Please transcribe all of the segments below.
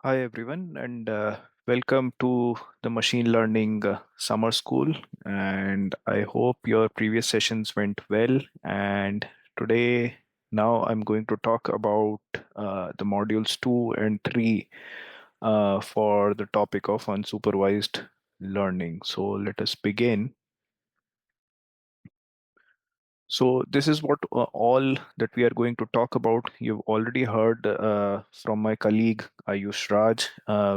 Hi, everyone, and welcome to the machine learning summer school. And I hope your previous sessions went well. And today, now I'm going to talk about the modules 2 and 3 for the topic of unsupervised learning. So let us begin. So this is what all that we are going to talk about. You've already heard from my colleague Ayush Raj,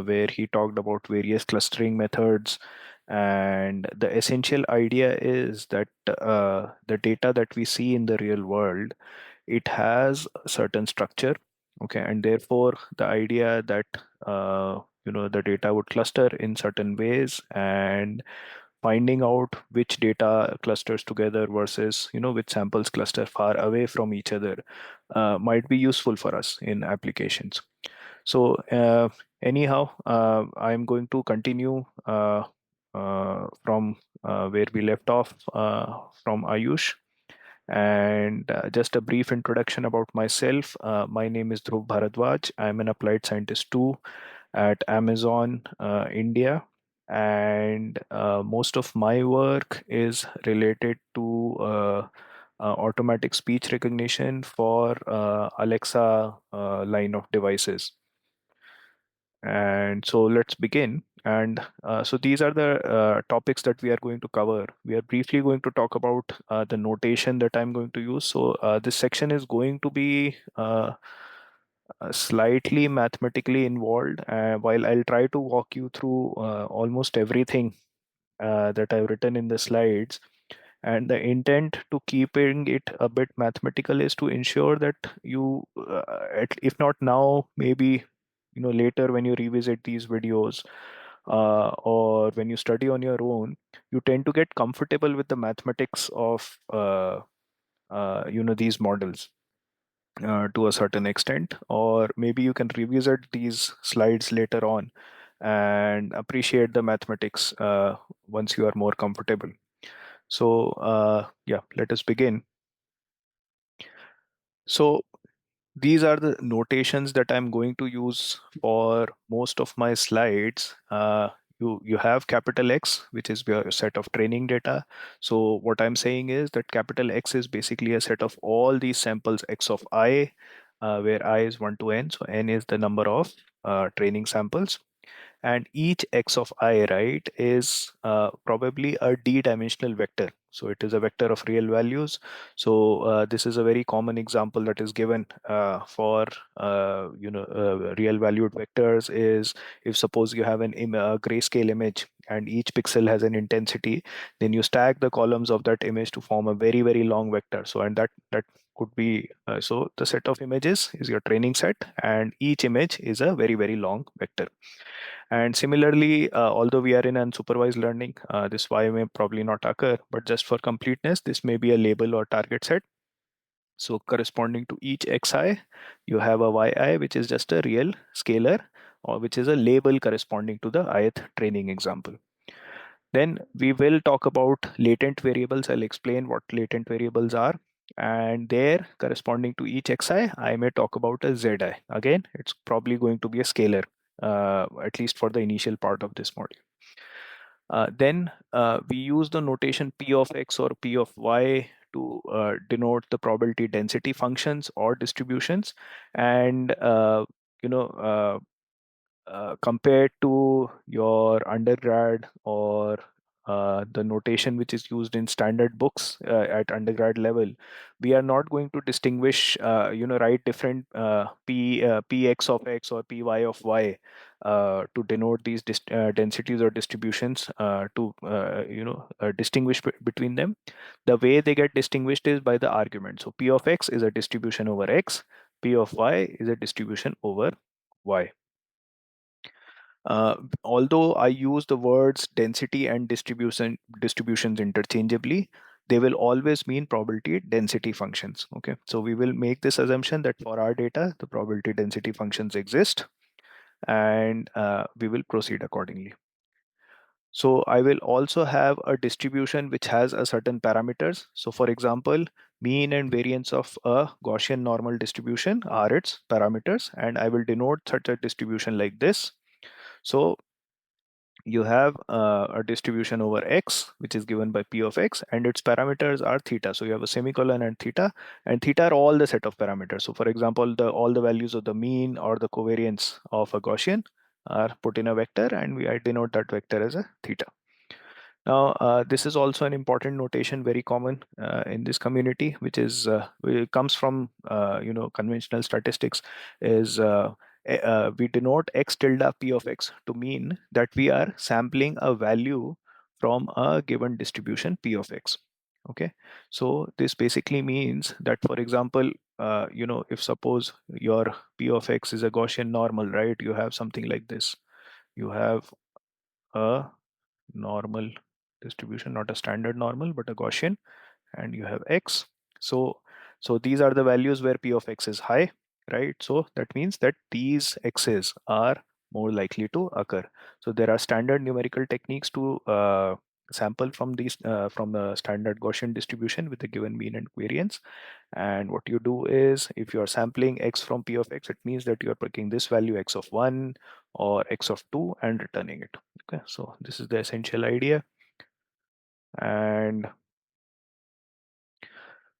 where he talked about various clustering methods. And the essential idea is that the data that we see in the real world, it has a certain structure. Okay, and therefore the idea that the data would cluster in certain ways, and finding out which data clusters together versus which samples cluster far away from each other might be useful for us in applications. So anyhow, I'm going to continue from where we left off from Ayush. And just a brief introduction about myself. My name is Dhruv Bharadwaj. I'm an applied scientist too at Amazon, India. And most of my work is related to automatic speech recognition for Alexa line of devices. And so let's begin. And so these are the topics that we are going to cover. We are briefly going to talk about the notation that I'm going to use. So this section is going to be slightly mathematically involved, while I'll try to walk you through almost everything that I've written in the slides. And the intent to keeping it a bit mathematical is to ensure that you, if not now, maybe later when you revisit these videos or when you study on your own, you tend to get comfortable with the mathematics of these models to a certain extent, or maybe you can revisit these slides later on and appreciate the mathematics once you are more comfortable. So, yeah, let us begin. So, these are the notations that I'm going to use for most of my slides. You have capital X, which is your set of training data. So what I'm saying is that capital X is basically a set of all these samples X of I, where I is 1 to n. So n is the number of training samples. And each x of I, right, is probably a d-dimensional vector. So it is a vector of real values. So this is a very common example that is given for real valued vectors. Is if suppose you have a grayscale image and each pixel has an intensity, then you stack the columns of that image to form a very very long vector. So and that could be so the set of images is your training set, and each image is a very very long vector. And similarly, although we are in unsupervised learning, this Y may probably not occur, but just for completeness, this may be a label or target set. So corresponding to each xi, you have a yi, which is just a real scalar, or which is a label corresponding to the ith training example. Then we will talk about latent variables. I'll explain what latent variables are. And there, corresponding to each xi, I may talk about a zi. Again, it's probably going to be a scalar, at least for the initial part of this module. Then we use the notation p of x or p of y to denote the probability density functions or distributions. And compared to your undergrad or the notation which is used in standard books at undergrad level, we are not going to distinguish, write different px of x or py of y to denote these densities or distributions to distinguish between them. The way they get distinguished is by the argument. So p of x is a distribution over x, p of y is a distribution over y. Although I use the words density and distributions interchangeably, they will always mean probability density functions. Okay, so we will make this assumption that for our data, the probability density functions exist, and we will proceed accordingly. So I will also have a distribution which has a certain parameters. So for example, mean and variance of a Gaussian normal distribution are its parameters, and I will denote such a distribution like this. So you have a distribution over x, which is given by p of x, and its parameters are theta. So you have a semicolon and theta are all the set of parameters. So for example, the all the values of the mean or the covariance of a Gaussian are put in a vector, and I denote that vector as a theta. Now, this is also an important notation, very common in this community, which is it comes from conventional statistics. Is We denote x tilde p of x to mean that we are sampling a value from a given distribution p of x. Okay, so this basically means that, for example, if suppose your p of x is a Gaussian normal, right? You have something like this. You have a normal distribution, not a standard normal, but a Gaussian, and you have x. So, so these are the values where p of x is high, right? So that means that these x's are more likely to occur. So there are standard numerical techniques to sample from these from the standard Gaussian distribution with a given mean and variance. And what you do is, if you are sampling x from p of x, it means that you are picking this value x of 1 or x of 2 and returning it. Okay, so this is the essential idea. And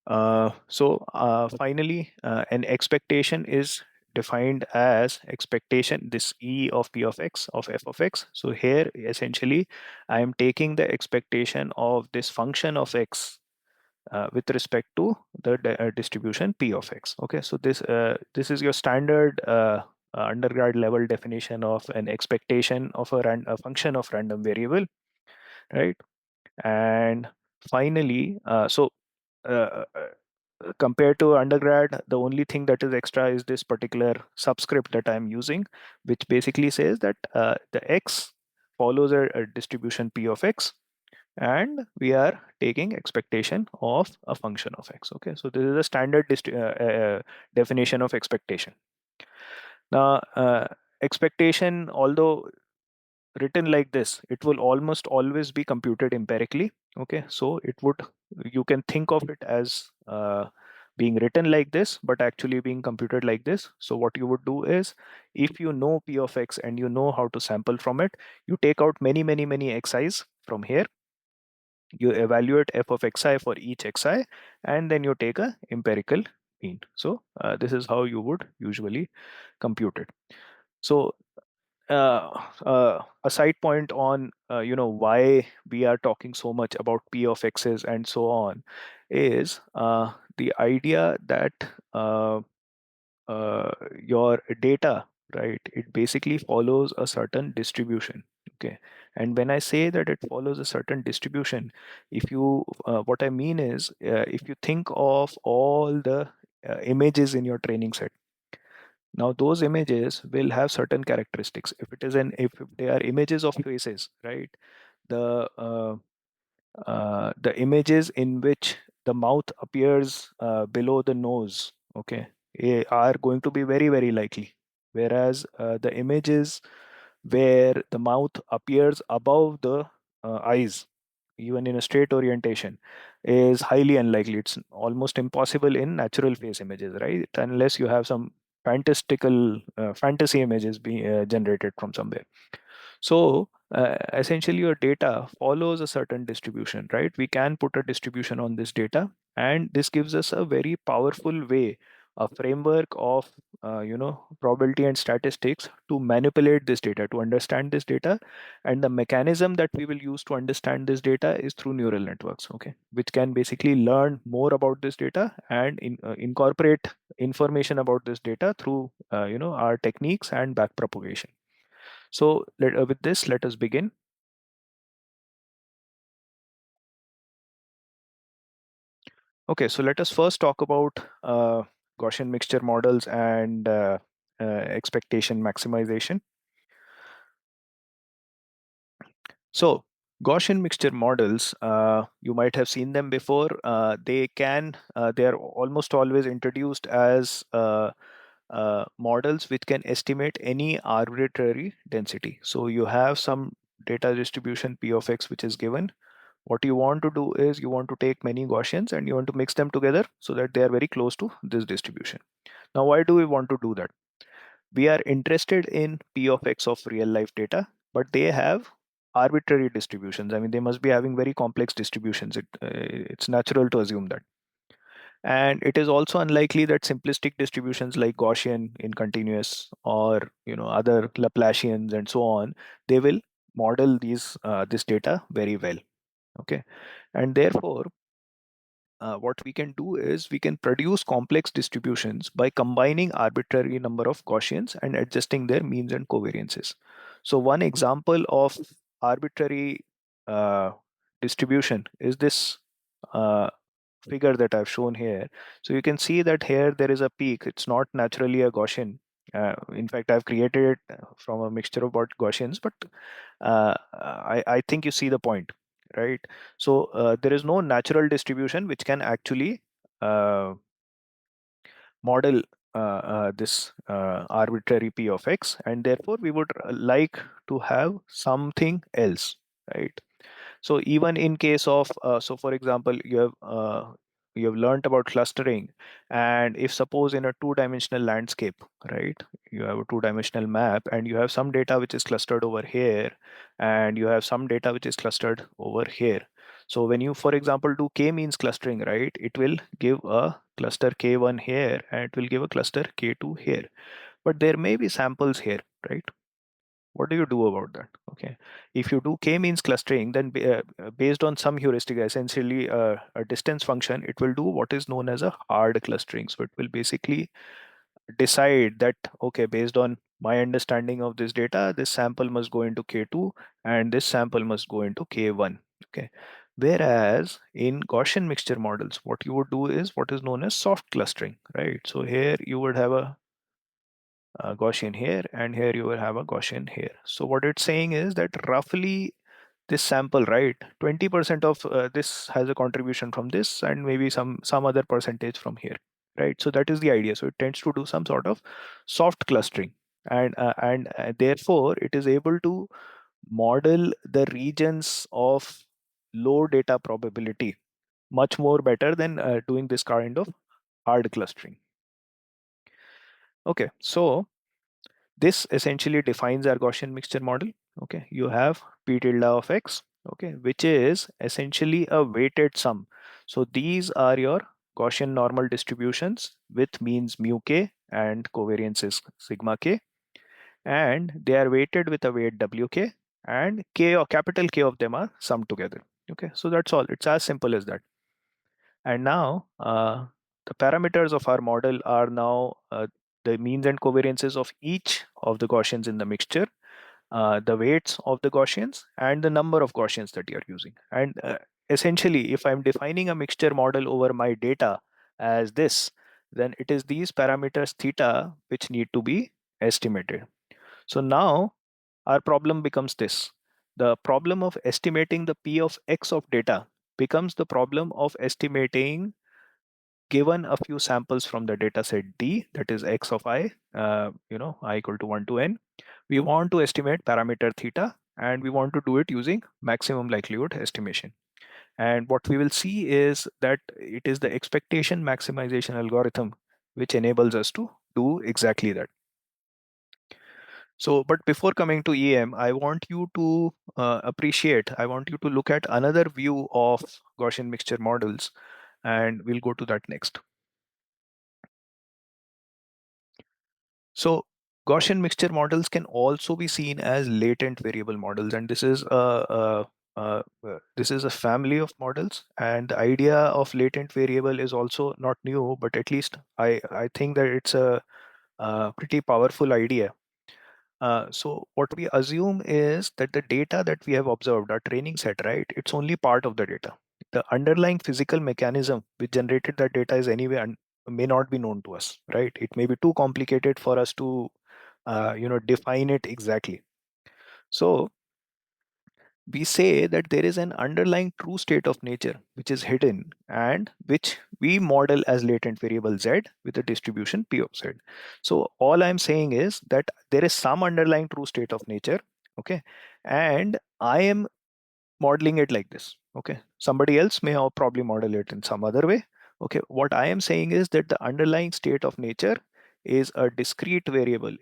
finally, an expectation is defined as expectation, this E of P of X of F of X. So here, essentially, I am taking the expectation of this function of X with respect to the distribution P of X. Okay, so this is your standard undergrad level definition of an expectation of a function of random variable, right? And finally, uh, uh, compared to undergrad, the only thing that is extra is this particular subscript that I'm using, which basically says that the x follows a distribution p of x, and we are taking expectation of a function of x. Okay, so this is a standard definition of expectation. Now, expectation, although written like this, it will almost always be computed empirically. Okay, so you can think of it as being written like this, but actually being computed like this. So what you would do is, if you know p of x and you know how to sample from it, you take out many xi's from here. You evaluate f of xi for each xi, and then you take a empirical mean. So this is how you would usually compute it. So a side point on why we are talking so much about p of x's and so on is the idea that uh, uh, your data, right, it basically follows a certain distribution. Okay, and when I say that it follows a certain distribution, if you what I mean is, if you think of all the images in your training set, now those images will have certain characteristics. If they are images of faces, right? The the images in which the mouth appears below the nose, okay, are going to be very likely. Whereas the images where the mouth appears above the eyes, even in a straight orientation, is highly unlikely. It's almost impossible in natural face images, right? Unless you have some fantastical fantasy images being generated from somewhere. So essentially, your data follows a certain distribution, right? We can put a distribution on this data, and this gives us a very powerful way, a framework of probability and statistics to manipulate this data, to understand this data. And the mechanism that we will use to understand this data is through neural networks, okay, which can basically learn more about this data and incorporate information about this data through our techniques and backpropagation. So with this, let us begin. Okay, so let us first talk about Gaussian mixture models and expectation maximization. So Gaussian mixture models, you might have seen them before. They are almost always introduced as models which can estimate any arbitrary density. So you have some data distribution P of x which is given, what you want to do is you want to take many Gaussians and you want to mix them together so that they are very close to this distribution. Now, why do we want to do that? We are interested in P of x of real life data, but they have arbitrary distributions. I mean, they must be having very complex distributions. It's natural to assume that. And it is also unlikely that simplistic distributions like Gaussian in continuous or other Laplacians and so on, they will model this data very well. Okay, and therefore what we can do is we can produce complex distributions by combining arbitrary number of Gaussians and adjusting their means and covariances. So one example of arbitrary uh, distribution is this uh, figure that I've shown here. So you can see that here there is a peak. It's not naturally a Gaussian. In fact, I've created it from a mixture of Gaussians, but I think you see the point, right? So there is no natural distribution which can actually uh, model this arbitrary p of x, and therefore we would like to have something else, right? So even in case of so for example, you have learned about clustering, and if suppose in a two-dimensional landscape, right, you have a two-dimensional map and you have some data which is clustered over here and you have some data which is clustered over here. So when you, for example, do k-means clustering, right, it will give a cluster k1 here and it will give a cluster k2 here. But there may be samples here, right? What do you do about that? Okay, if you do k-means clustering, then based on some heuristic, essentially a distance function, it will do what is known as a hard clustering. So it will basically decide that, okay, based on my understanding of this data, this sample must go into k2 and this sample must go into k1. Okay, whereas in Gaussian mixture models, what you would do is what is known as soft clustering, right? So here you would have a Gaussian here, and here you will have a Gaussian here. So what it's saying is that roughly this sample, right, 20% of this has a contribution from this, and maybe some other percentage from here, right? So that is the idea. So it tends to do some sort of soft clustering, and therefore it is able to model the regions of low data probability much more better than doing this kind of hard clustering. Okay, so this essentially defines our Gaussian mixture model. Okay, you have p tilde of x, okay, which is essentially a weighted sum. So these are your Gaussian normal distributions with means mu k and covariances sigma k, and they are weighted with a weight wk, and k or capital K of them are summed together. Okay, so that's all. It's as simple as that. And now the parameters of our model are now the means and covariances of each of the Gaussians in the mixture, the weights of the Gaussians, and the number of Gaussians that you're using. And essentially, if I'm defining a mixture model over my data as this, then it is these parameters theta which need to be estimated. So now our problem becomes this. The problem of estimating the P of x of data becomes the problem of estimating, given a few samples from the data set D, that is x of I, I equal to 1 to n, we want to estimate parameter theta, and we want to do it using maximum likelihood estimation. And what we will see is that it is the expectation maximization algorithm which enables us to do exactly that. So, but before coming to EM, I want you to I want you to look at another view of Gaussian mixture models, and we'll go to that next. So Gaussian mixture models can also be seen as latent variable models, and this is a family of models. And the idea of latent variable is also not new, but at least I think that it's a pretty powerful idea. So what we assume is that the data that we have observed, our training set, right, it's only part of the data. The underlying physical mechanism which generated that data is anyway may not be known to us, right? It may be too complicated for us to, define it exactly. So we say that there is an underlying true state of nature which is hidden and which we model as latent variable z with a distribution p of z. So all I'm saying is that there is some underlying true state of nature, okay, and I am modeling it like this. Okay, somebody else may have probably model it in some other way. Okay, what I am saying is that the underlying state of nature is a discrete variable.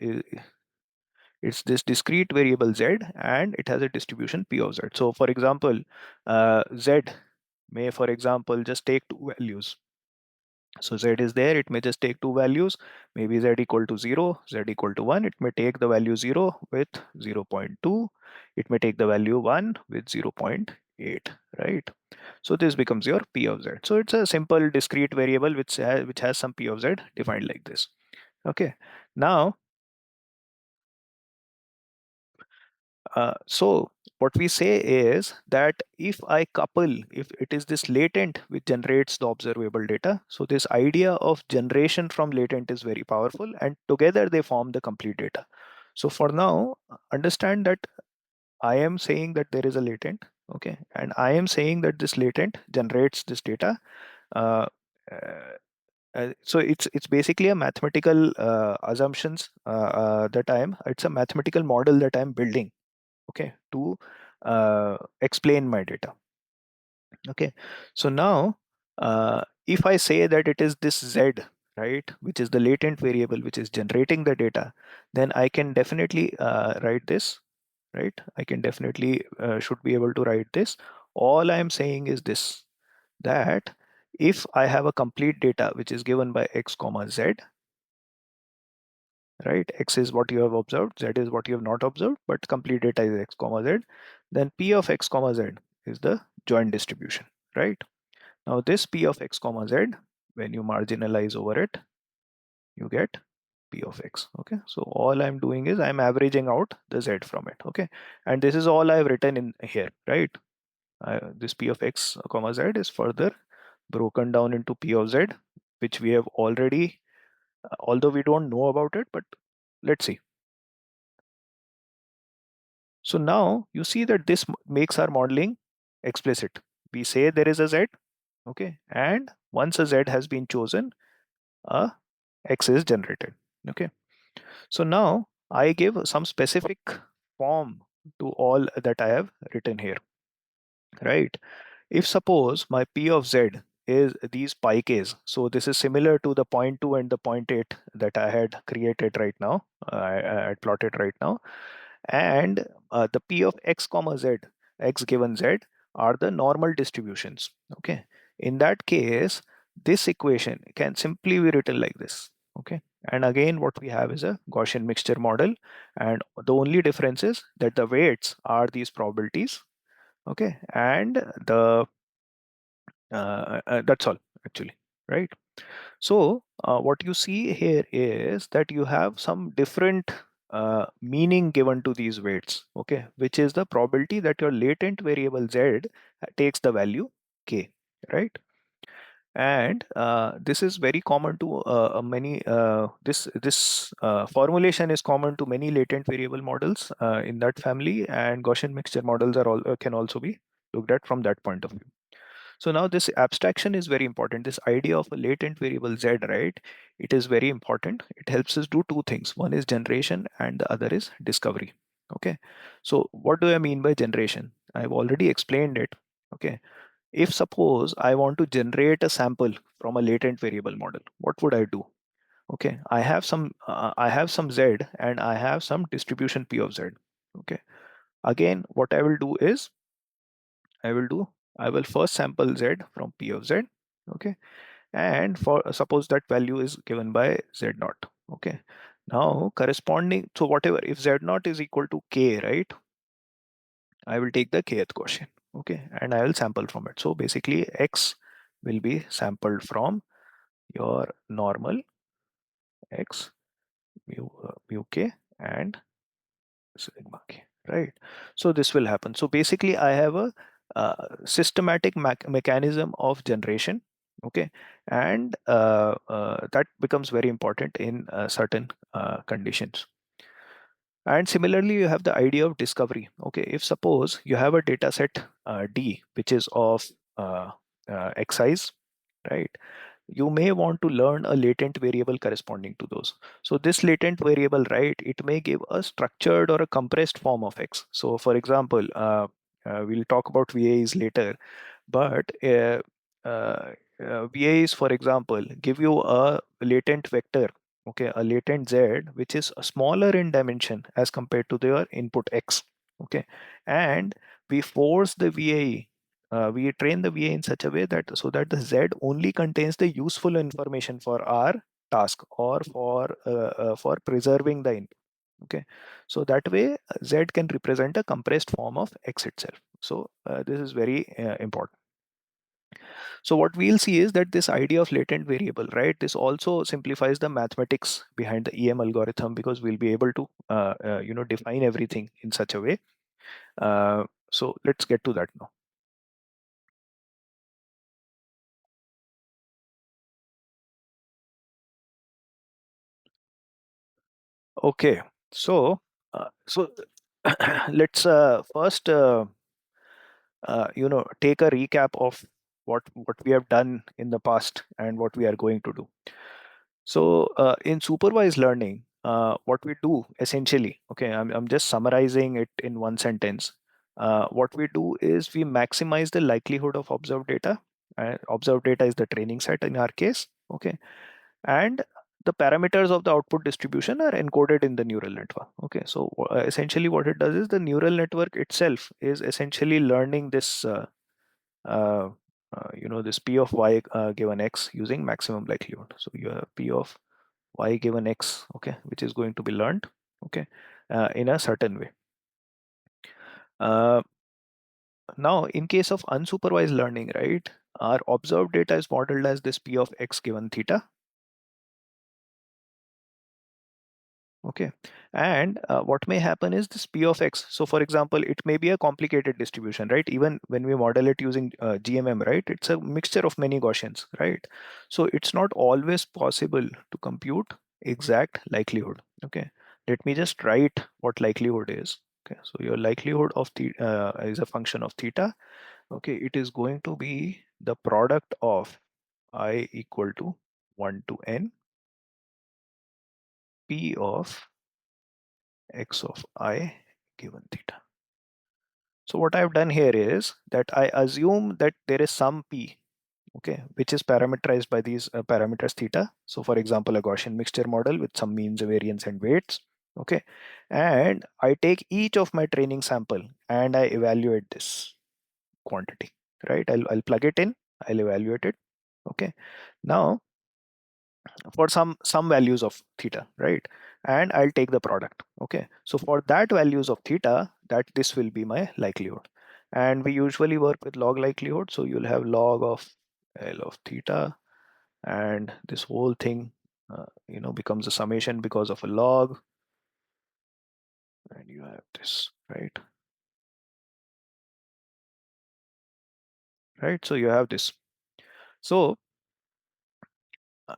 It's this discrete variable z, and it has a distribution p of z. So for example, z may, for example, just take two values. So z is there, it may just take two values, maybe z equal to 0, z equal to 1. It may take the value 0 with 0.2. It may take the value 1 with 0.8, right? So this becomes your p of z. So it's a simple discrete variable which has some p of z defined like this. Okay. Now, so what we say is that if it is this latent which generates the observable data, so this idea of generation from latent is very powerful, and together they form the complete data. So for now, understand that I am saying that there is a latent, okay, and I am saying that this latent generates this data. Uh, uh, so it's basically a mathematical assumptions that it's a mathematical model that I'm building, okay, to explain my data. Okay, so now if I say that it is this z, right, which is the latent variable which is generating the data, then I can definitely write this, right? I can definitely should be able to write this. All I am saying is this, that if I have a complete data which is given by x comma z, right? X is what you have observed, Z is what you have not observed, but complete data is x comma z. Then P of x comma z is the joint distribution, right? Now this P of x comma z, when you marginalize over it, you get P of x. Okay, so all I'm doing is I'm averaging out the z from it. Okay, and this is all I've written in here, right? This P of x comma z is further broken down into P of z, which we have already, although we don't know about it, but let's see. So now you see that this makes our modeling explicit. We say there is a z, okay, and once a z has been chosen, a x is generated. Okay, so now I give some specific form to all that I have written here, right? If suppose my p of z is these pi k's, so this is similar to the 0.2 and the 0.8 that I had created right now, I had plotted right now, and the p of x comma z, x given z, are the normal distributions. Okay, in that case, this equation can simply be written like this. Okay, and again what we have is a Gaussian mixture model, and the only difference is that the weights are these probabilities. Okay, and the that's all actually, right? So what you see here is that you have some different meaning given to these weights, okay, which is the probability that your latent variable z takes the value k, right? And this is very common to many. This formulation is common to many latent variable models in that family, and Gaussian mixture models are all can also be looked at from that point of view. So now this abstraction is very important. This idea of a latent variable z, right? It is very important. It helps us do two things. One is generation and the other is discovery. Okay. So what do I mean by generation? I've already explained it. Okay. If suppose I want to generate a sample from a latent variable model, what would I do? Okay. I have some z and I have some distribution p of z. Okay. Again, what I will do is I will do I will first sample z from p of z. Okay, and for suppose that value is given by z naught. Okay, now corresponding, so whatever, if z naught is equal to k, right, I will take the kth quotient. Okay, and I will sample from it. So basically x will be sampled from your normal x mu k and sigma k, right? So this will happen. So basically I have a systematic mechanism of generation. Okay, and that becomes very important in certain conditions. And similarly, you have the idea of discovery. Okay, if suppose you have a data set d, which is of x size, right? you may want to learn a latent variable corresponding to those. So this latent variable, right, it may give a structured or a compressed form of X. So for example, we'll talk about VAs later, but VAs, for example, give you a latent vector, okay, a latent Z, which is smaller in dimension as compared to their input X, okay, and we force the VA, we train the VA in such a way that so that the Z only contains the useful information for our task or for preserving the input. Okay, so that way Z can represent a compressed form of X itself. So this is very important. So what we'll see is that this idea of latent variable, right? This also simplifies the mathematics behind the EM algorithm because we'll be able to, define everything in such a way. So let's get to that now. Okay, so let's first, take a recap of what we have done in the past and what we are going to do. So in supervised learning, what we do essentially, okay, I'm just summarizing it in one sentence. What we do is we maximize the likelihood of observed data. Observed data is the training set in our case, okay, and the parameters of the output distribution are encoded in the neural network. Okay, so essentially what it does is the neural network itself is essentially learning this. Uh, this p of y given x using maximum likelihood. So you have p of y given x, okay, which is going to be learned, okay, in a certain way. Uh, Now, in case of unsupervised learning, right, our observed data is modeled as this p of x given theta, okay, and what may happen is this p of x. So, for example, it may be a complicated distribution, right? Even when we model it using GMM, right, it's a mixture of many Gaussians, right? So, it's not always possible to compute exact likelihood. Okay, let me just write what likelihood is. Okay, so your likelihood of theta is a function of theta. Okay, it is going to be the product of I equal to 1 to n p of x of I given theta. So what I've done here is that I assume that there is some p, okay, which is parameterized by these parameters theta. So for example, a Gaussian mixture model with some means, variance, and weights, okay, and I take each of my training sample and I evaluate this quantity, right? I'll plug it in, I'll evaluate it, okay. Now for some values of theta, right, and I'll take the product, okay. So for that values of theta, that this will be my likelihood, and we usually work with log likelihood. So you'll have log of L of theta, and this whole thing becomes a summation because of a log, and you have this, right, so you have this. So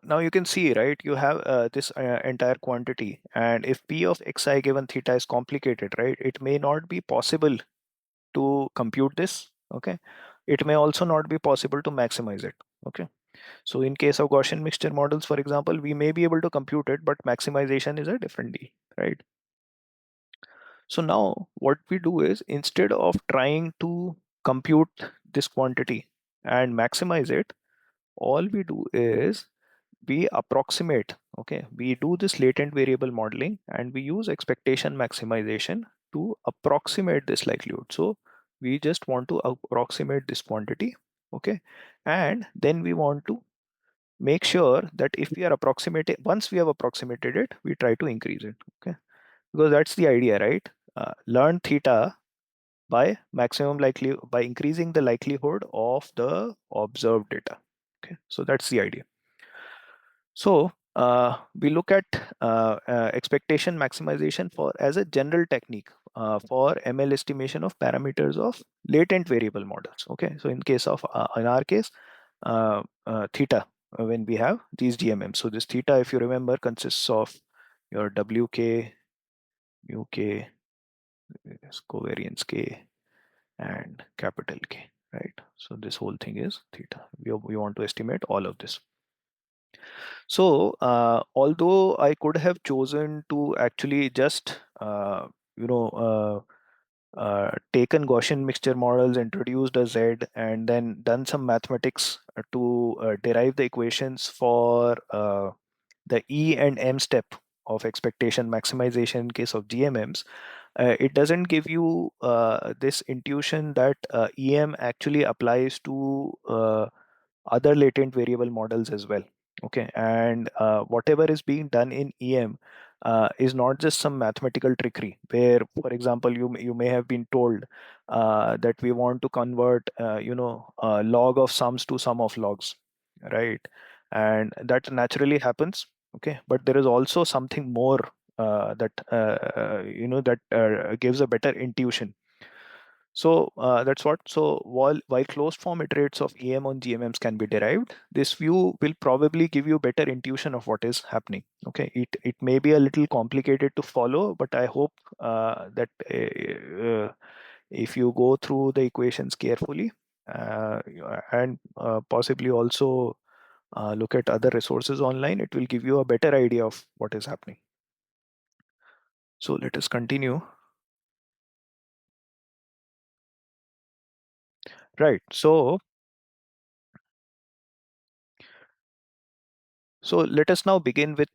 now you can see, right, you have this entire quantity, and if p of xi given theta is complicated, right, it may not be possible to compute this, okay. It may also not be possible to maximize it, okay. So in case of Gaussian mixture models, for example, we may be able to compute it, but maximization is a different deal, right? So now what we do is, instead of trying to compute this quantity and maximize it, all we do is we approximate, okay, we do this latent variable modeling and we use expectation maximization to approximate this likelihood. So we just want to approximate this quantity, okay, and then we want to make sure that if we are approximating, once we have approximated it, we try to increase it, okay, because that's the idea, right? Learn theta by maximum likely by increasing the likelihood of the observed data, okay, so that's the idea. So we look at expectation maximization for as a general technique for ML estimation of parameters of latent variable models. Okay, so in our case, theta, when we have these GMMs. So this theta, if you remember, consists of your WK, mu k, covariance k, and capital K. Right. So this whole thing is theta. We want to estimate all of this. So, although I could have chosen to actually just, you know, taken Gaussian mixture models, introduced a Z, and then done some mathematics to derive the equations for the E and M step of expectation maximization in case of GMMs, it doesn't give you this intuition that EM actually applies to other latent variable models as well. Okay, and whatever is being done in EM is not just some mathematical trickery where, for example, you may have been told that we want to convert log of sums to sum of logs, right? And that naturally happens. Okay, but there is also something more that gives a better intuition. So that's what. So while closed form iterates of EM on GMMs can be derived, this view will probably give you better intuition of what is happening. Okay, it may be a little complicated to follow, but I hope that if you go through the equations carefully and possibly also look at other resources online, it will give you a better idea of what is happening. So let us continue. Right. So let us now begin with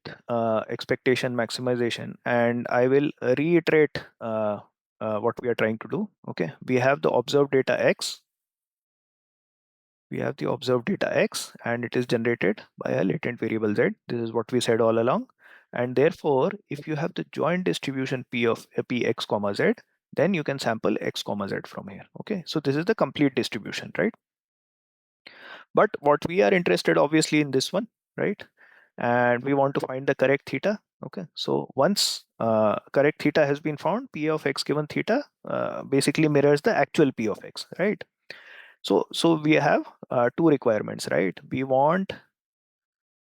expectation maximization, and I will reiterate what we are trying to do. Okay, we have the observed data X. We have the observed data X, and it is generated by a latent variable Z. This is what we said all along. And therefore, if you have the joint distribution P of Px comma Z, then you can sample X comma Z from here. Okay, so this is the complete distribution, right? But what we are interested obviously in this one, right? And we want to find the correct theta. Okay, so once correct theta has been found, P of X given theta basically mirrors the actual P of X, right? So we have two requirements, right? We want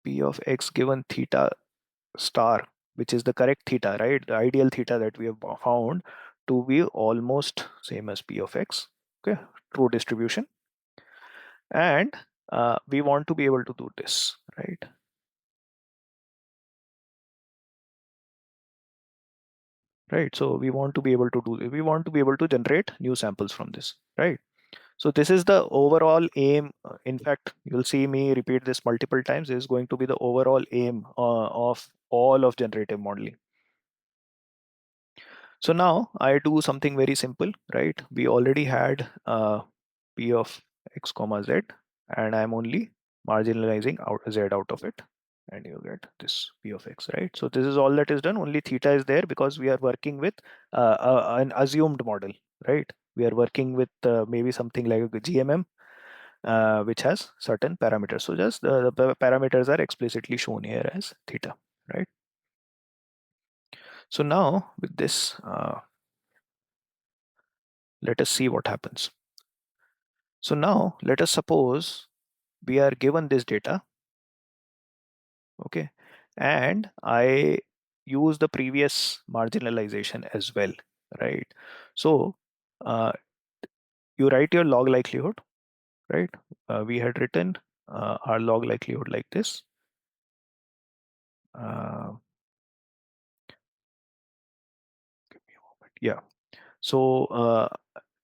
P of X given theta star, which is the correct theta, right? The ideal theta that we have found to be almost same as P of X. Okay, true distribution. And we want to be able to do this, right? Right. So we want to be able to do, we want to be able to generate new samples from this, right? So this is the overall aim. In fact, you'll see me repeat this multiple times. This is going to be the overall aim of all of generative modeling. So now I do something very simple, right? We already had P of X comma Z, and I'm only marginalizing out Z out of it, and you get this P of X, right? So this is all that is done. Only theta is there because we are working with an assumed model, right? We are working with maybe something like a GMM, which has certain parameters. So just the parameters are explicitly shown here as theta, right? So now with this, let us see what happens. So now let us suppose we are given this data, okay, and I use the previous marginalization as well, right? So uh, you write your log likelihood, right? We had written our log likelihood like this. Uh, Give me a moment. Yeah. So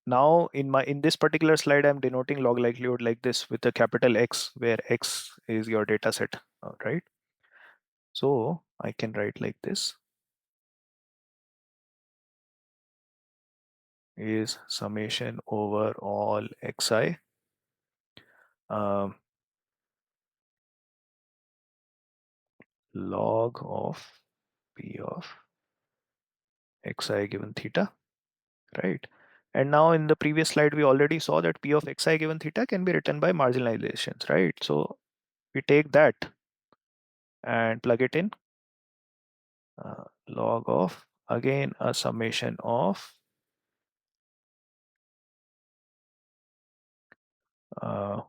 now in this particular slide, I'm denoting log likelihood like this with a capital X, where X is your data set, right? So I can write like this is summation over all xi um, log of p of xi given theta, right? And now in the previous slide, we already saw that p of xi given theta can be written by marginalizations, right? So we take that and plug it in, log of, again, a summation of uh,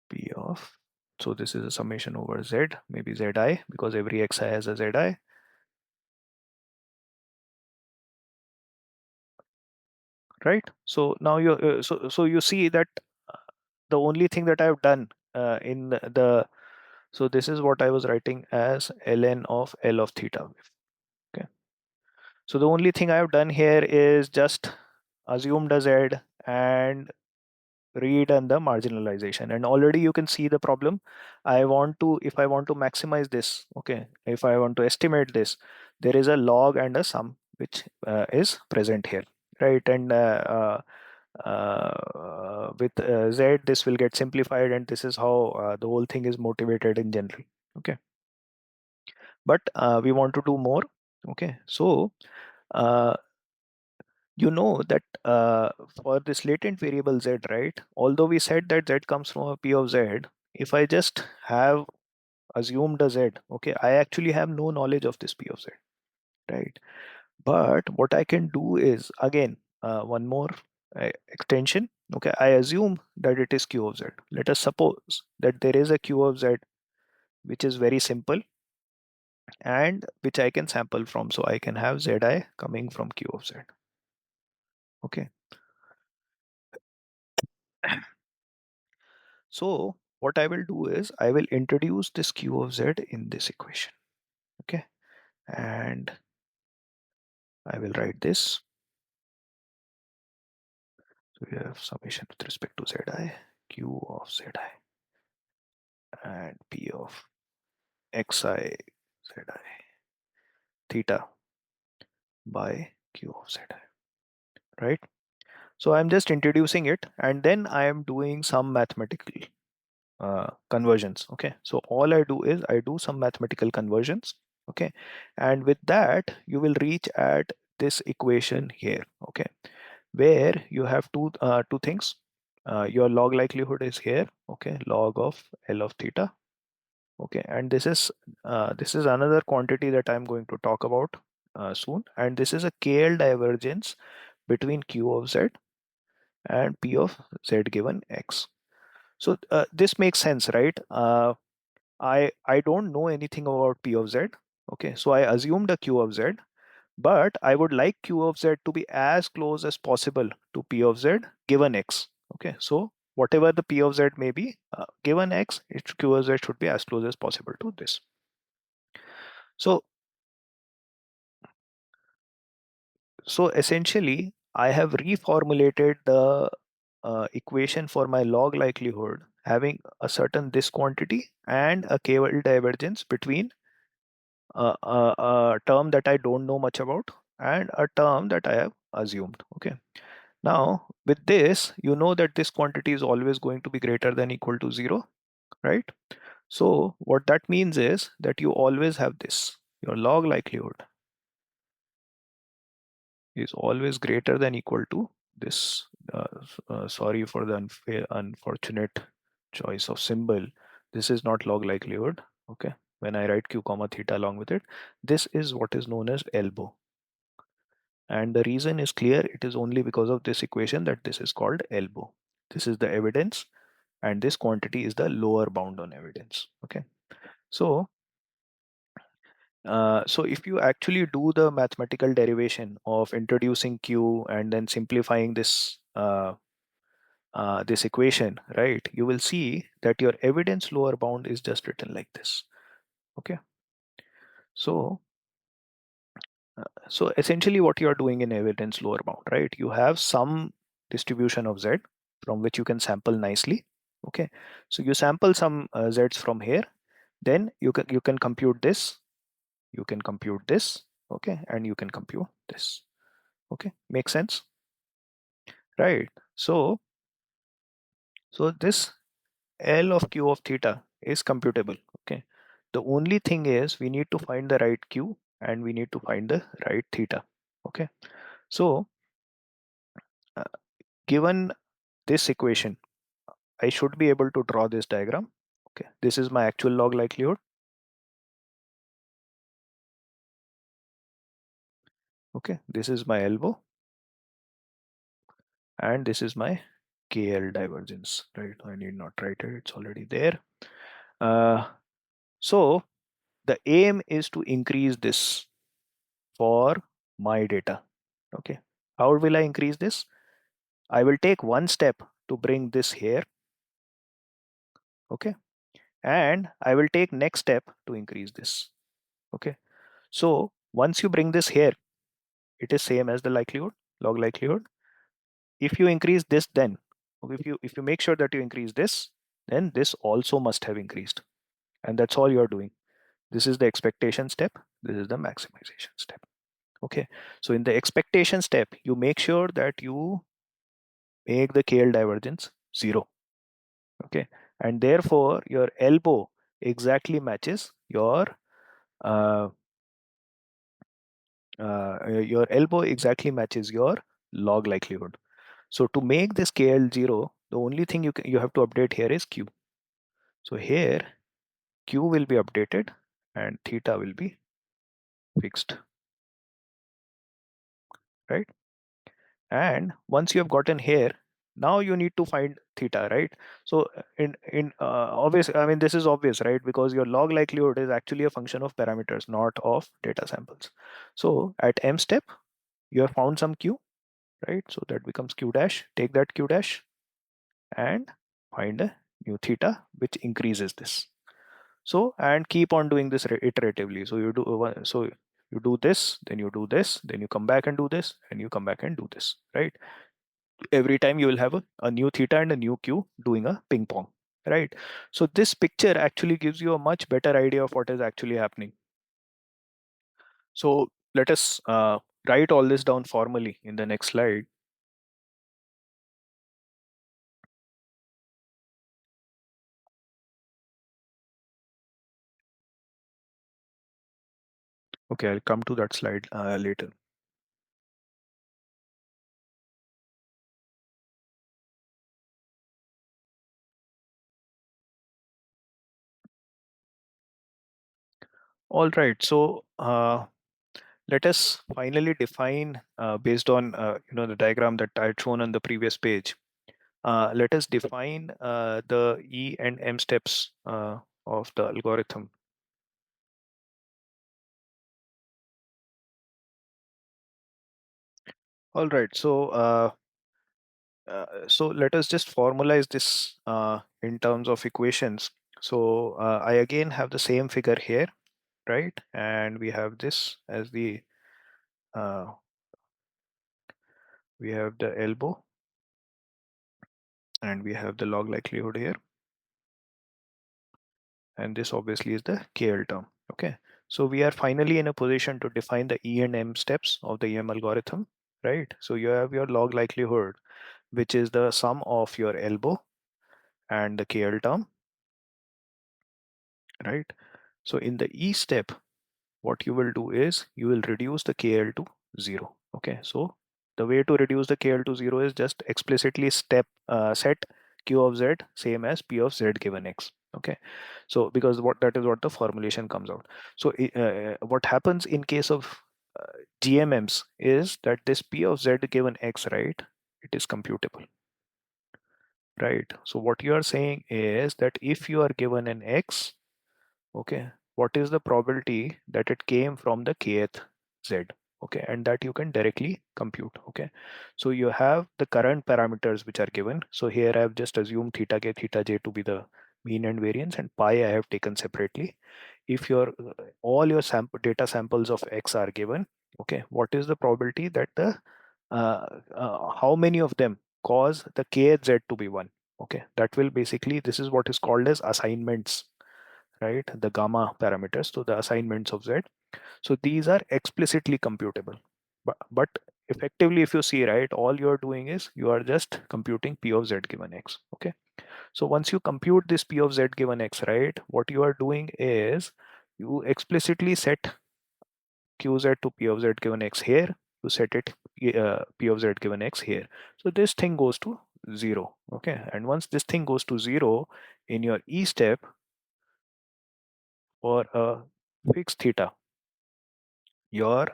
p of, so this is a summation over z, maybe zi, because every xi has a zi, right? So now you see that the only thing that I've done in the So this is what I was writing as ln of L of theta. Okay. So the only thing I have done here is just assumed a Z and redone the marginalization. And already you can see the problem. If I want to maximize this, okay, if I want to estimate this, there is a log and a sum which is present here, right? And with Z, this will get simplified, and this is how the whole thing is motivated in general. Okay, but we want to do more. Okay, so uh, you know that for this latent variable Z, right? Although we said that Z comes from a P of Z, if I just have assumed a Z, okay, I actually have no knowledge of this P of Z, right? But what I can do is, again, one more extension. Okay, I assume that it is Q of Z. Let us suppose that there is a Q of Z which is very simple and which I can sample from. So I can have Zi coming from Q of Z. Okay. So what I will do is I will introduce this Q of Z in this equation. Okay. And I will write this. So we have summation with respect to Zi, Q of Zi and P of Xi Zi theta by Q of Zi, right? So I'm just introducing it and then I am doing some mathematical conversions. Okay, so all I do is I do some mathematical conversions. Okay, and with that you will reach at this equation here. Okay, where you have two things. Your log likelihood is here. Okay, log of L of theta. Okay, and this is another quantity that I'm going to talk about soon, and this is a KL divergence between Q of Z and P of Z given X. So this makes sense, right? I don't know anything about P of Z. Okay, so I assumed a Q of Z, but I would like Q of Z to be as close as possible to P of Z given X. Okay, so whatever the P of Z may be, given X, Q of Z should be as close as possible to this. So, so essentially, I have reformulated the equation for my log likelihood having a certain this quantity and a KL divergence between a term that I don't know much about and a term that I have assumed. Okay. Now, with this, you know that this quantity is always going to be greater than equal to 0, right? So, what that means is that you always have this. Your log likelihood is always greater than equal to this. Sorry for the unfortunate choice of symbol. This is not log likelihood. Okay. When I write q comma theta along with it, this is what is known as elbow. And the reason is clear. It is only because of this equation that this is called elbow. This is the evidence, and this quantity is the lower bound on evidence. Okay. So, so if you actually do the mathematical derivation of introducing Q and then simplifying this equation, right, you will see that your evidence lower bound is just written like this. Okay. So, so essentially what you are doing in evidence lower bound, right? You have some distribution of Z from which you can sample nicely. Okay. So you sample some Zs from here, then you can compute this, you can compute this, okay, and you can compute this. Okay, makes sense, right? So this L of Q of theta is computable. Okay. The only thing is we need to find the right Q and we need to find the right theta. Okay. So uh, given this equation, I should be able to draw this diagram. Okay. This is my actual log likelihood. Okay. This is my elbow and this is my KL divergence, right? I need not write it. It's already there. So the aim is to increase this for my data. Okay. How will I increase this? I will take one step to bring this here. Okay. and I will take next step to increase this. Okay. So once you bring this here, it is same as the likelihood, log likelihood. If you increase this, then if you make sure that you increase this, then this also must have increased. And that's all you're doing. This is the expectation step. This is the maximization step. Okay. So in the expectation step, you make sure that you make the KL divergence 0. Okay. And therefore, your elbow exactly matches uh, your log likelihood. So to make this KL 0, the only thing you have to update here is Q. So here Q will be updated and theta will be fixed, right? And once you have gotten here, now you need to find theta, right? So in obvious, I mean, this is obvious, right? Because your log likelihood is actually a function of parameters, not of data samples. So at M step, you have found some Q, right? So that becomes Q dash. Take that Q dash and find a new theta, which increases this. So, and keep on doing this iteratively. So you do this, then you do this, then you come back and do this, and you come back and do this, right? Every time you will have a new theta and a new q doing a ping pong, right? So this picture actually gives you a much better idea of what is actually happening. So let us write all this down formally in the next slide. Okay, I'll come to that slide later. All right, so let us finally define based on the diagram that I had shown on the previous page. Let us define the E and M steps of the algorithm. All right, so let us just formalize this in terms of equations. So I again have the same figure here, right? And we have this as uh, we have the elbow and we have the log likelihood here. And this obviously is the KL term. Okay. So we are finally in a position to define the E and M steps of the EM algorithm, right? So you have your log likelihood, which is the sum of your elbow and the KL term, right? So in the E step, what you will do is you will reduce the KL to 0. Okay, so the way to reduce the KL to 0 is just explicitly set Q of Z same as P of Z given X. Okay, so because that is what the formulation comes out. So what happens in case of GMMs is that this P of Z given X, right, it is computable, right? So what you are saying is that if you are given an X, okay, what is the probability that it came from the kth z, okay, and that you can directly compute. Okay, so you have the current parameters which are given. So here I have just assumed theta k theta j to be the mean and variance, and pi I have taken separately. If your all your data samples of x are given, okay, what is the probability that the how many of them cause the kth z to be 1? Okay, that will basically, this is what is called as assignments, right? The gamma parameters, so the assignments of z. So these are explicitly computable. But effectively, if you see, right, all you're doing is you are just computing p of z given x. Okay. So once you compute this p of z given x, right, what you are doing is you explicitly set qz to p of z given x here. You set it p of z given x here. So this thing goes to 0. Okay. And once this thing goes to 0 in your E step, for a fixed theta, your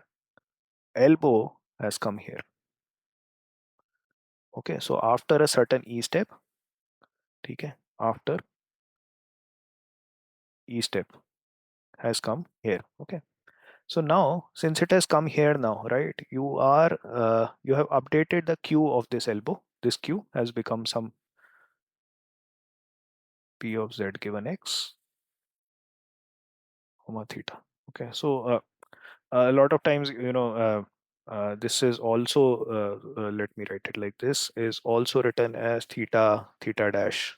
elbow has come here. Okay, so after a certain E step, okay, after E step has come here. Okay, so now since it has come here now, right, you have updated the Q of this elbow. This Q has become some P of Z given X. comma theta. Okay, so a lot of times, this is also, let me write it like this, is also written as theta, theta dash,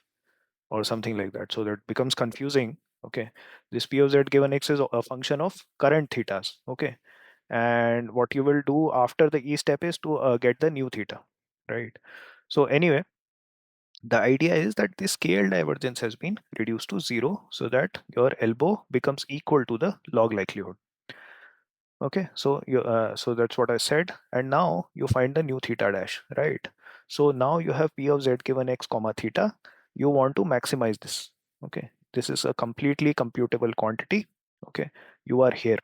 or something like that. So that becomes confusing. Okay, this p of z given x is a function of current thetas. Okay, and what you will do after the e step is to get the new theta, right? So anyway, the idea is that the scale divergence has been reduced to zero so that your elbow becomes equal to the log likelihood. Okay, so so that's what I said, and now you find the new theta dash, right? So now you have p of z given x comma theta. You want to maximize this. Okay, this is a completely computable quantity. Okay, you are here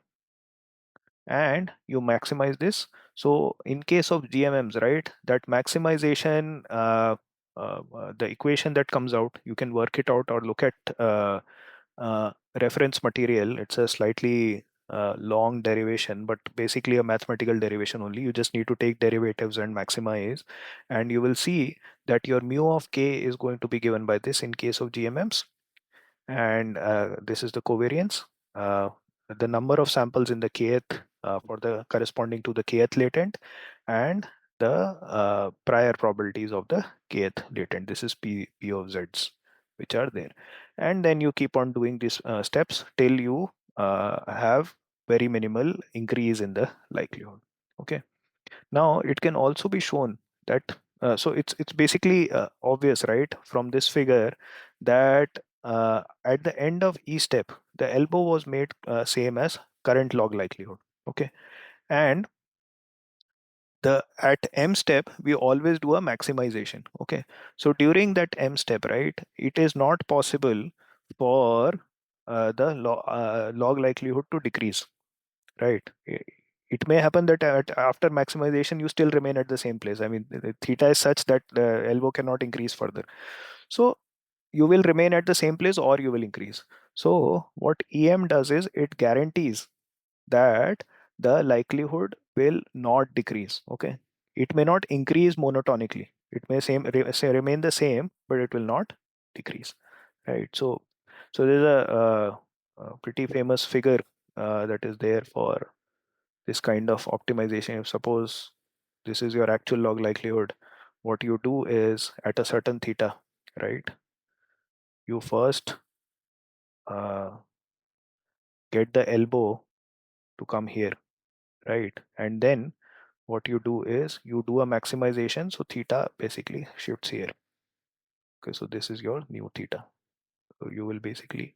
and you maximize this. So in case of GMMs, right, that maximization, the equation that comes out, you can work it out or look at uh, reference material. It's a slightly long derivation, but basically a mathematical derivation only. You just need to take derivatives and maximize, and you will see that your mu of k is going to be given by this in case of GMMs, and this is the covariance, uh, the number of samples in the kth for the corresponding to the kth latent, and the prior probabilities of the kth latent. This is p of z's which are there, and then you keep on doing these steps till you have very minimal increase in the likelihood. Okay, now it can also be shown that so it's basically obvious, right, from this figure that at the end of each step the elbow was made same as current log likelihood. Okay, and the at m step we always do a maximization. Okay, so during that m step, right, it is not possible for the log likelihood to decrease, right? It may happen that after maximization you still remain at the same place. I mean, the theta is such that the elbow cannot increase further. So you will remain at the same place or you will increase. So what EM does is it guarantees that the likelihood will not decrease. Okay, it may not increase monotonically. It may say remain the same, but it will not decrease. Right. So there's a pretty famous figure that is there for this kind of optimization. If suppose this is your actual log likelihood, what you do is at a certain theta, right? You first uh, get the elbow to come here, right? And then what you do is you do a maximization. So theta basically shifts here. Okay, so this is your new theta. So you will basically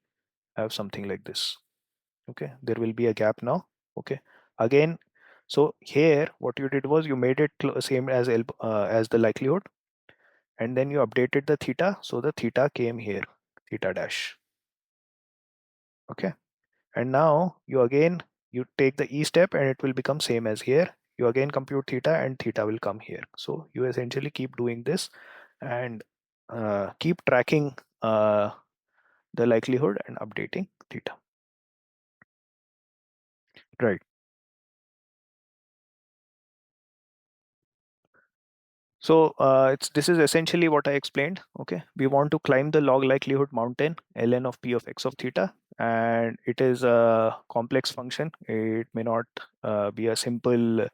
have something like this. Okay, there will be a gap now. Okay, again, so here what you did was you made it same as as the likelihood, and then you updated the theta, so the theta came here, theta dash. Okay, and now you again you take the e step and it will become same as here. You again compute theta and theta will come here. So you essentially keep doing this and keep tracking the likelihood and updating theta. Right. So it's this is essentially what I explained. Okay, we want to climb the log likelihood mountain, ln of p of x of theta, and it is a complex function. It may not be a simple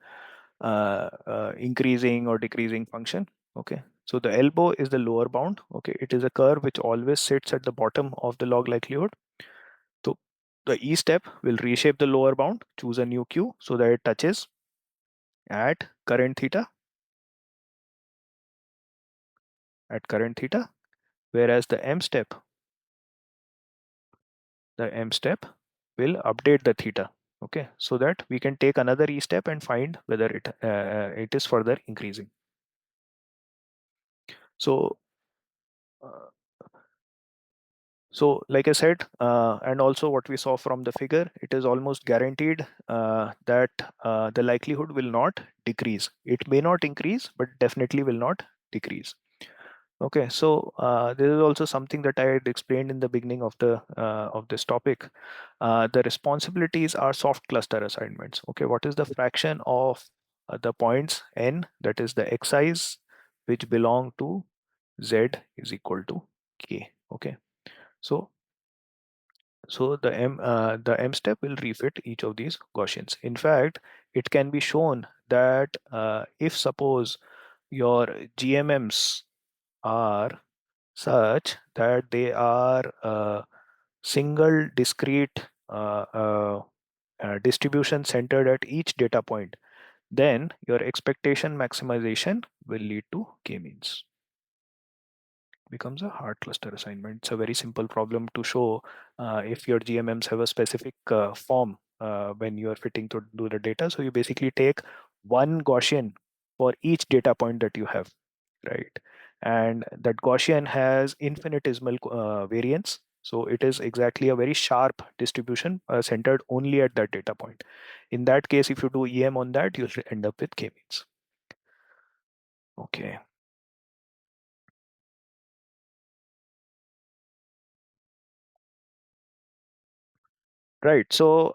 increasing or decreasing function. Okay, so the elbow is the lower bound. Okay, it is a curve which always sits at the bottom of the log likelihood. So the e step will reshape the lower bound, choose a new q so that it touches at current theta, whereas the m step will update the theta. Okay, so that we can take another e step and find whether it is further increasing. So uh, so like I said, and also what we saw from the figure, it is almost guaranteed that the likelihood will not decrease. It may not increase, but definitely will not decrease. Okay, so this is also something that I had explained in the beginning of this topic. The responsibilities are soft cluster assignments. Okay, what is the fraction of the points n, that is the xi's, which belong to z is equal to k. Okay, so So the M step will refit each of these Gaussians. In fact, it can be shown that if suppose your GMMs are such that they are single discrete distribution centered at each data point, then your expectation maximization will lead to k-means. Becomes a hard cluster assignment. It's a very simple problem to show if your GMMs have a specific form when you are fitting to do the data. So you basically take one Gaussian for each data point that you have, right? And that Gaussian has infinitesimal variance. So it is exactly a very sharp distribution centered only at that data point. In that case, if you do EM on that, you'll end up with k-means. Okay. Right. So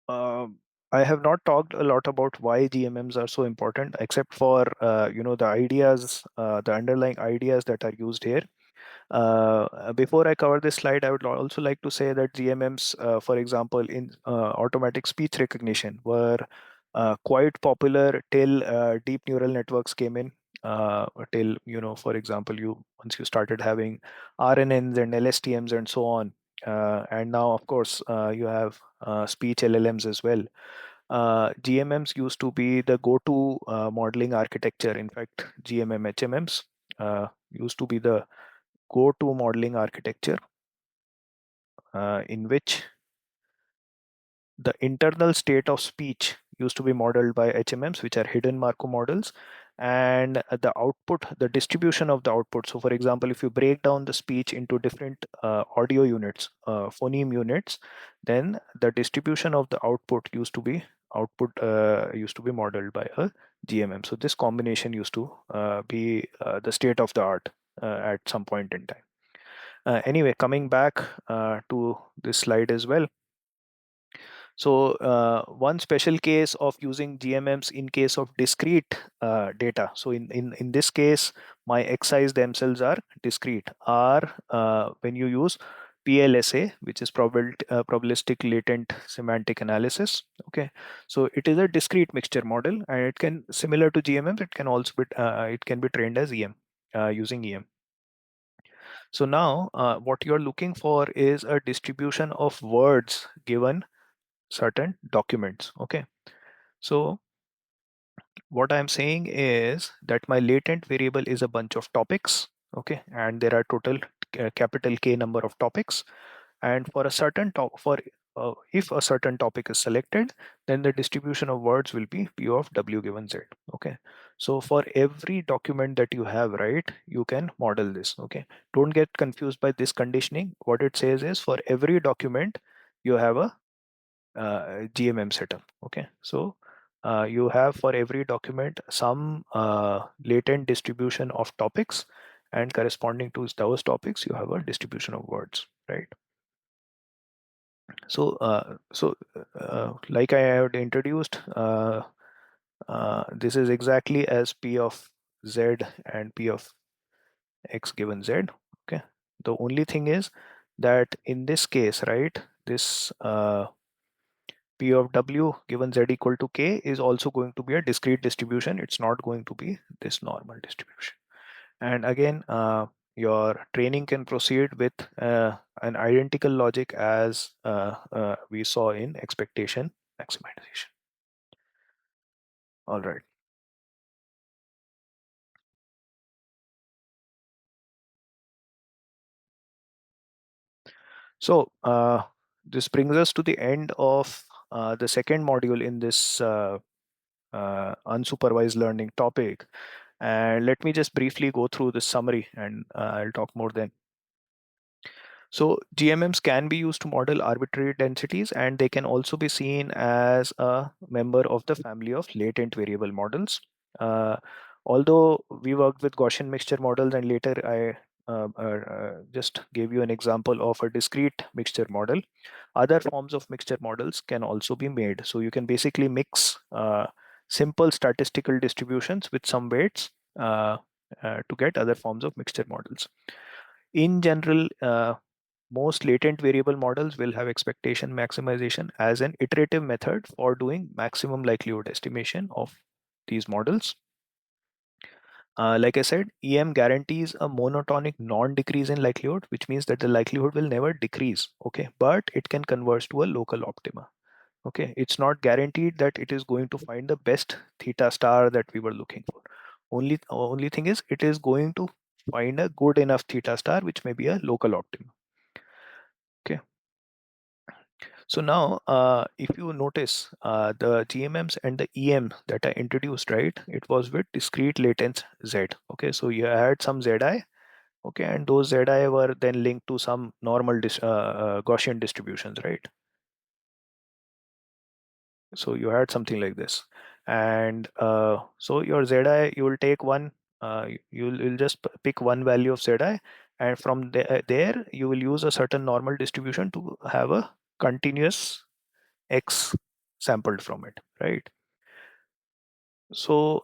I have not talked a lot about why GMMs are so important, except for the ideas, the underlying ideas that are used here. Before I cover this slide, I would also like to say that GMMs, for example, in automatic speech recognition, were quite popular till deep neural networks came in. Till for example, you once you started having RNNs and LSTMs and so on, and now, of course, you have speech LLMs as well. GMMs used to be the go-to modeling architecture. In fact, GMM HMMs used to be the go-to modeling architecture in which the internal state of speech used to be modeled by HMMs, which are hidden Markov models, and the output, the distribution of the output. So, for example, if you break down the speech into different audio units, phoneme units, then the distribution of the output used to be modeled by a GMM. So, this combination used to be the state of the art at some point in time. Anyway, coming back to this slide as well. So one special case of using GMMs in case of discrete data. So in this case, my xi's themselves are discrete. Are when you use PLSA, which is probabilistic latent semantic analysis. Okay, so it is a discrete mixture model, and it can similar to GMMs. It can also be it can be trained as EM using EM. So now what you're looking for is a distribution of words given certain documents. Okay. So what I'm saying is that my latent variable is a bunch of topics. Okay. And there are total capital K number of topics. And for a certain if a certain topic is selected, then the distribution of words will be P of W given Z. Okay. So for every document that you have, right, you can model this. Okay. Don't get confused by this conditioning. What it says is for every document, you have a GMM setup. Okay. So you have for every document some latent distribution of topics, and corresponding to those topics, you have a distribution of words, right? So like I had introduced, this is exactly as P of Z and P of X given Z. Okay. The only thing is that in this case, right, this P of W given Z equal to K is also going to be a discrete distribution. It's not going to be this normal distribution. And again, your training can proceed with an identical logic as we saw in expectation maximization. All right. So this brings us to the end of the second module in this unsupervised learning topic. And let me just briefly go through the summary, and I'll talk more then. So GMMs can be used to model arbitrary densities, and they can also be seen as a member of the family of latent variable models. Uh, Although we worked with Gaussian mixture models, and later I just gave you an example of a discrete mixture model, other forms of mixture models can also be made. So you can basically mix simple statistical distributions with some weights to get other forms of mixture models. In general, Most latent variable models will have expectation maximization as an iterative method for doing maximum likelihood estimation of these models. Like I said, EM guarantees a monotonic non-decrease in likelihood, which means that the likelihood will never decrease, okay, but it can converge to a local optima. Okay, it's not guaranteed that it is going to find the best theta star that we were looking for. Only thing is it is going to find a good enough theta star, which may be a local optima. Okay, so now if you notice the GMMs and the EM that I introduced, right, it was with discrete latence Z. Okay, so you had some ZI. Okay, and those ZI were then linked to some normal Gaussian distributions, right? So you had something like this, and so your Zi, you will take one, you'll just pick one value of Zi, and from there you will use a certain normal distribution to have a continuous X sampled from it, right? So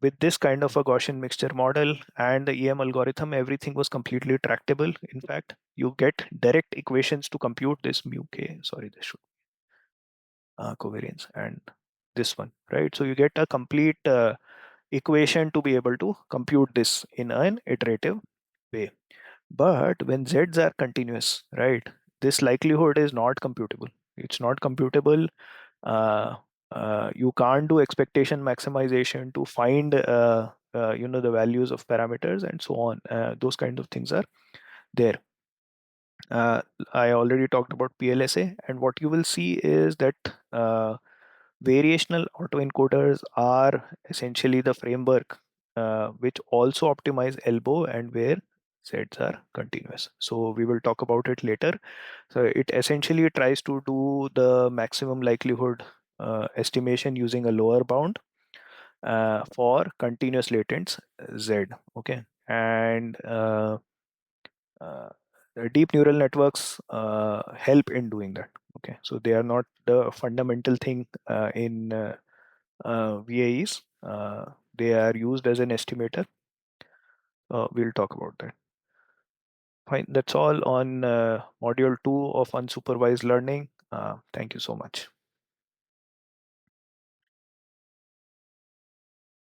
with this kind of a Gaussian mixture model and the EM algorithm, everything was completely tractable. In fact, you get direct equations to compute this mu k. Sorry, this should covariance and this one, right? So you get a complete equation to be able to compute this in an iterative way. But when z's are continuous, right, this likelihood is not computable. It's not computable. uh, you can't do expectation maximization to find the values of parameters and so on. Those kind of things are there. uh, I already talked about PLSA, and what you will see is that variational autoencoders are essentially the framework which also optimize elbow and where sets are continuous. So we will talk about it later. So it essentially tries to do the maximum likelihood estimation using a lower bound for continuous latents Z. Okay, and uh, the deep neural networks help in doing that. Okay, so they are not the fundamental thing in VAEs. They are used as an estimator. We'll talk about that. Fine, that's all on module 2 of unsupervised learning. Thank you so much.